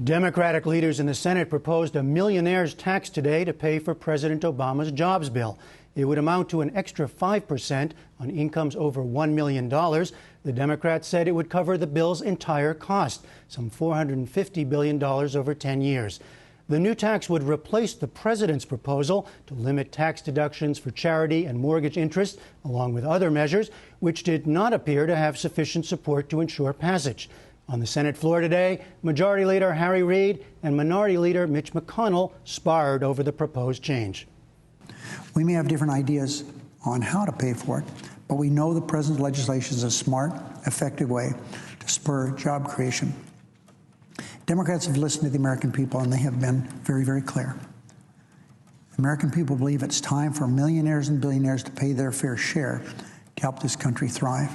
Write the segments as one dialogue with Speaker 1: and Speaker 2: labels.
Speaker 1: Democratic leaders in the Senate proposed a millionaire's tax today to pay for President Obama's jobs bill. It would amount to an extra 5% on incomes over $1 million. The Democrats said it would cover the bill's entire cost, some $450 billion over 10 years. The new tax would replace the president's proposal to limit tax deductions for charity and mortgage interest, along with other measures, which did not appear to have sufficient support to ensure passage. On the Senate floor today, Majority Leader Harry Reid and Minority Leader Mitch McConnell sparred over the proposed change.
Speaker 2: We may have different ideas on how to pay for it, but we know the president's legislation is a smart, effective way to spur job creation. Democrats have listened to the American people, and they have been very, very clear. The American people believe it's time for millionaires and billionaires to pay their fair share to help this country thrive.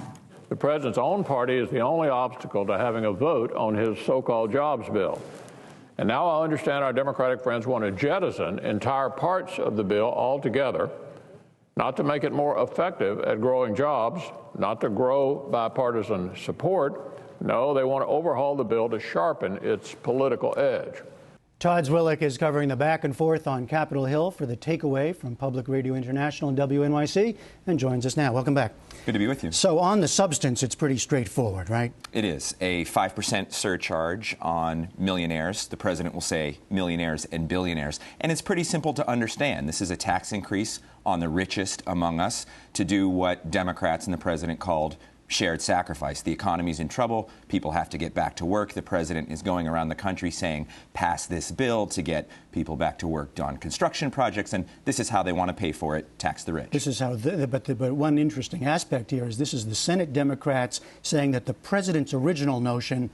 Speaker 3: The president's own party is the only obstacle to having a vote on his so-called jobs bill. And now I understand our Democratic friends want to jettison entire parts of the bill altogether, not to make it more effective at growing jobs, not to grow bipartisan support. No, they want to overhaul the bill to sharpen its political edge.
Speaker 1: Todd Zwillich is covering the back and forth on Capitol Hill for the Takeaway from Public Radio International and WNYC and joins us now. Welcome back.
Speaker 4: Good to be with you.
Speaker 1: So on the substance, it's pretty straightforward, right?
Speaker 4: It is. A 5% surcharge on millionaires. The president will say millionaires and billionaires. And it's pretty simple to understand. This is a tax increase on the richest among us to do what Democrats and the president called shared sacrifice. The economy's in trouble. People have to get back to work. The president is going around the country saying, pass this bill to get people back to work on construction projects. And this is how they want to pay for it, tax the rich.
Speaker 1: This is how, but one interesting aspect here is this is the Senate Democrats saying that the president's original notion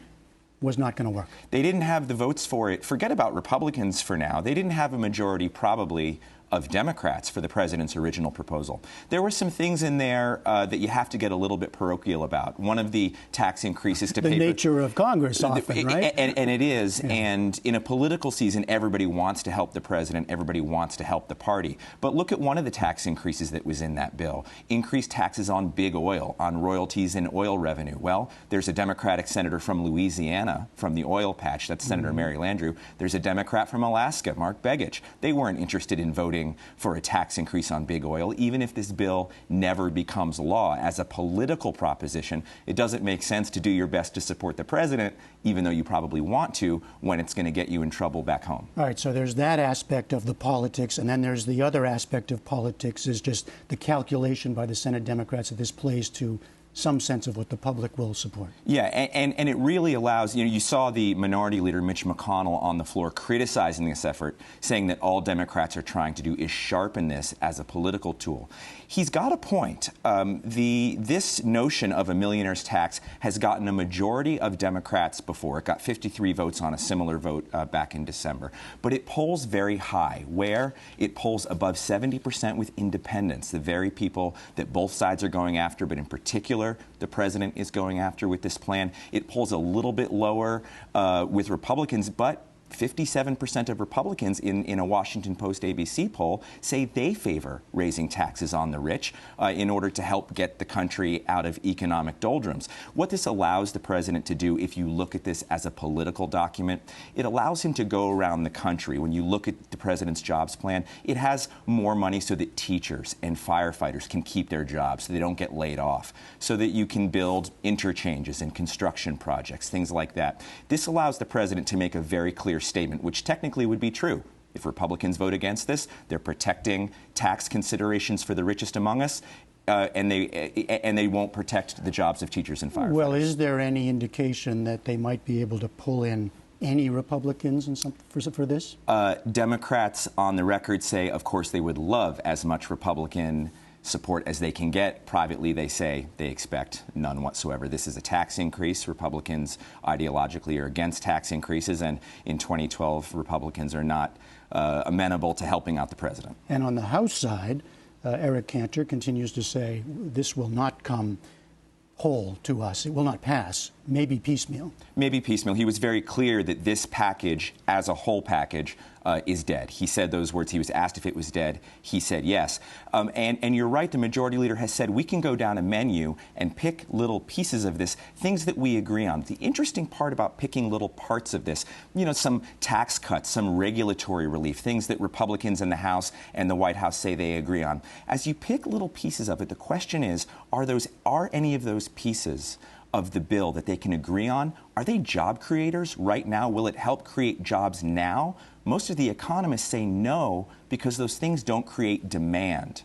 Speaker 1: was not going to work.
Speaker 4: They didn't have the votes for it. Forget about Republicans for now. They didn't have a majority, probably, of Democrats for the president's original proposal. There were some things in there that you have to get a little bit parochial about. One of the tax increases to
Speaker 1: the
Speaker 4: pay
Speaker 1: nature of Congress often, right?
Speaker 4: And it is.
Speaker 1: Yeah.
Speaker 4: And in a political season, everybody wants to help the president. Everybody wants to help the party. But look at one of the tax increases that was in that bill. Increased taxes on big oil, on royalties and oil revenue. Well, there's a Democratic senator from Louisiana, from the oil patch. That's Senator Mary Landrieu. There's a Democrat from Alaska, Mark Begich. They weren't interested in voting for a tax increase on big oil. Even if this bill never becomes law, as a political proposition, it doesn't make sense to do your best to support the president, even though you probably want to, when it's going to get you in trouble back home.
Speaker 1: All right, so there's that aspect of the politics, and then there's the other aspect of politics is just the calculation by the Senate Democrats that this plays to some sense of what the public will support.
Speaker 4: Yeah, and it really allows, you saw the Minority Leader Mitch McConnell on the floor criticizing this effort, saying that all Democrats are trying to do is sharpen this as a political tool. He's got a point. This notion of a millionaire's tax has gotten a majority of Democrats before. It got 53 votes on a similar vote back in December. But it polls very high, where it polls above 70% with independents, the very people that both sides are going after, but in particular, the president is going after with this plan. It polls a little bit lower with Republicans, but 57% of Republicans in a Washington Post ABC poll say they favor raising taxes on the rich in order to help get the country out of economic doldrums. What this allows the president to do, if you look at this as a political document, it allows him to go around the country. When you look at the president's jobs plan, it has more money so that teachers and firefighters can keep their jobs, so they don't get laid off, so that you can build interchanges and construction projects, things like that. This allows the president to make a very clear statement, which technically would be true. If Republicans vote against this, they're protecting tax considerations for the richest among us, and they won't protect the jobs of teachers and firefighters.
Speaker 1: Well, is there any indication that they might be able to pull in any Republicans for this?
Speaker 4: Democrats on the record say, of course, they would love as much Republican support as they can get. Privately, they say they expect none whatsoever. This is a tax increase. Republicans ideologically are against tax increases, and in 2012, Republicans are not amenable to helping out the president.
Speaker 1: And on the House side, Eric Cantor continues to say this will not come whole to us. It will not pass maybe piecemeal.
Speaker 4: Maybe piecemeal. He was very clear that this package, as a whole package, is dead. He said those words. He was asked if it was dead. He said yes. And you're right, the majority leader has said we can go down a menu and pick little pieces of this, things that we agree on. The interesting part about picking little parts of this, some tax cuts, some regulatory relief, things that Republicans in the House and the White House say they agree on. As you pick little pieces of it, the question is, are any of those pieces of the bill that they can agree on, are they job creators right now? Will it help create jobs now? Most of the economists say no, because those things don't create demand.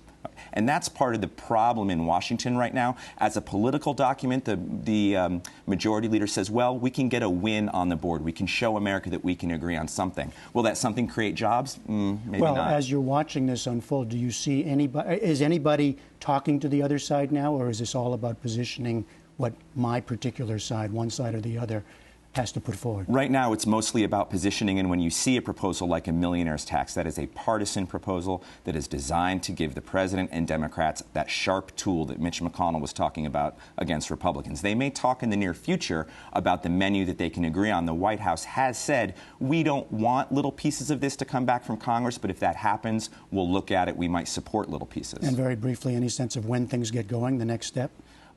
Speaker 4: And that's part of the problem in Washington right now. As a political document, the majority leader says, well, we can get a win on the board. We can show America that we can agree on something. Will that something create jobs? Maybe
Speaker 1: well,
Speaker 4: not.
Speaker 1: As you're watching this unfold, do you see anybody, is anybody talking to the other side now, or is this all about positioning what my particular side, one side or the other, has to put forward?
Speaker 4: Right now, it's mostly about positioning, and when you see a proposal like a millionaire's tax, that is a partisan proposal that is designed to give the president and Democrats that sharp tool that Mitch McConnell was talking about against Republicans. They may talk in the near future about the menu that they can agree on. The White House has said, we don't want little pieces of this to come back from Congress, but if that happens, we'll look at it. We might support little pieces.
Speaker 1: And very briefly, any sense of when things get going, the next step?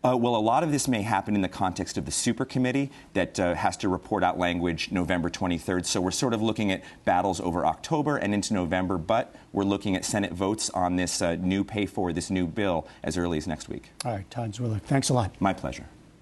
Speaker 4: Well, a lot of this may happen in the context of the super committee that has to report out language November 23rd. So we're sort of looking at battles over October and into November, but we're looking at Senate votes on this new pay for this new bill as early as next week.
Speaker 1: All right, Todd Zwillich, thanks a lot.
Speaker 4: My pleasure.